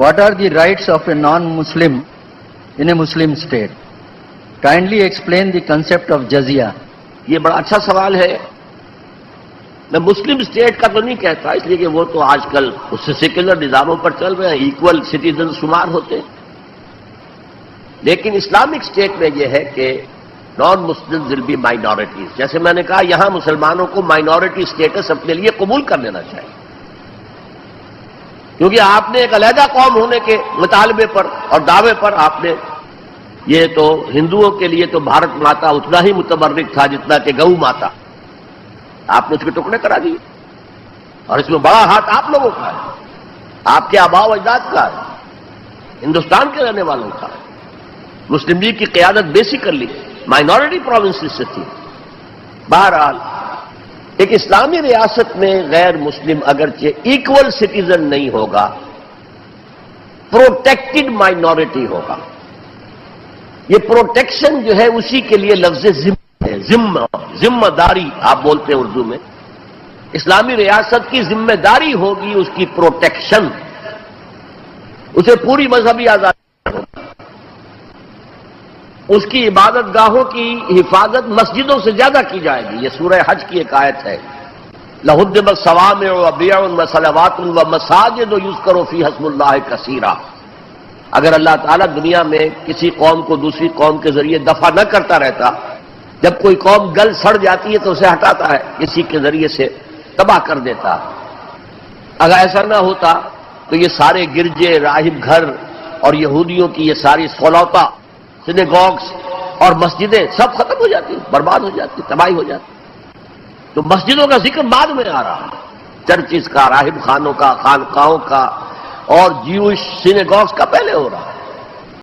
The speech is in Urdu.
What are the rights of a non-Muslim in a Muslim state? Kindly explain the concept of jizya. یہ بڑا اچھا سوال ہے. میں مسلم اسٹیٹ کا تو نہیں کہتا، اس لیے کہ وہ تو آج کل اس سے سیکولر نظاموں پر چل رہے ہیں، ایکول سٹیزن شمار ہوتے ہیں. لیکن اسلامک اسٹیٹ میں یہ ہے کہ نان مسلم ول بی مائنورٹیز. جیسے میں نے کہا یہاں مسلمانوں کو مائنورٹی اسٹیٹس اپنے لیے قبول کر لینا چاہیے، کیونکہ آپ نے ایک علیحدہ قوم ہونے کے مطالبے پر اور دعوے پر آپ نے، یہ تو ہندوؤں کے لیے تو بھارت ماتا اتنا ہی متبرک تھا جتنا کہ گو ماتا، آپ نے اس کے ٹکڑے کرا دیے. اور اس میں بڑا ہاتھ آپ لوگوں کا ہے، آپ کے آباء و اجداد کا ہے، ہندوستان کے رہنے والوں کا ہے. مسلم لیگ کی قیادت بیسیکلی مائنورٹی پروونسز سے تھی. بہرحال ایک اسلامی ریاست میں غیر مسلم اگرچہ ایکول سٹیزن نہیں ہوگا، پروٹیکٹڈ مائنورٹی ہوگا. یہ پروٹیکشن جو ہے اسی کے لیے لفظ ذمہ داری آپ بولتے ہیں اردو میں. اسلامی ریاست کی ذمہ داری ہوگی اس کی پروٹیکشن، اسے پوری مذہبی آزادی، اس کی عبادت گاہوں کی حفاظت مسجدوں سے زیادہ کی جائے گی. یہ سورہ حج کی ایک آیت ہے، لَهُدِّمَتْ صَوَامِعُ وَبِيَعٌ وَصَلَوَاتٌ وَمَسَاجِدُ يُذْكَرُ فِيهَا اسْمُ اللَّهِ كَثِيرًا. اگر اللہ تعالیٰ دنیا میں کسی قوم کو دوسری قوم کے ذریعے دفع نہ کرتا رہتا، جب کوئی قوم گل سڑ جاتی ہے تو اسے ہٹاتا ہے، کسی کے ذریعے سے تباہ کر دیتا. اگر ایسا نہ ہوتا تو یہ سارے گرجے، راہب گھر اور یہودیوں کی یہ ساری سولوتا، سینیگوگس اور مسجدیں سب ختم ہو جاتی، برباد ہو جاتی، تباہی ہو جاتی. تو مسجدوں کا ذکر بعد میں آ رہا ہے، چرچز کا، راہب خانوں کا، خانقاہوں کا اور جیوش سینیگوگس کا پہلے ہو رہا ہے.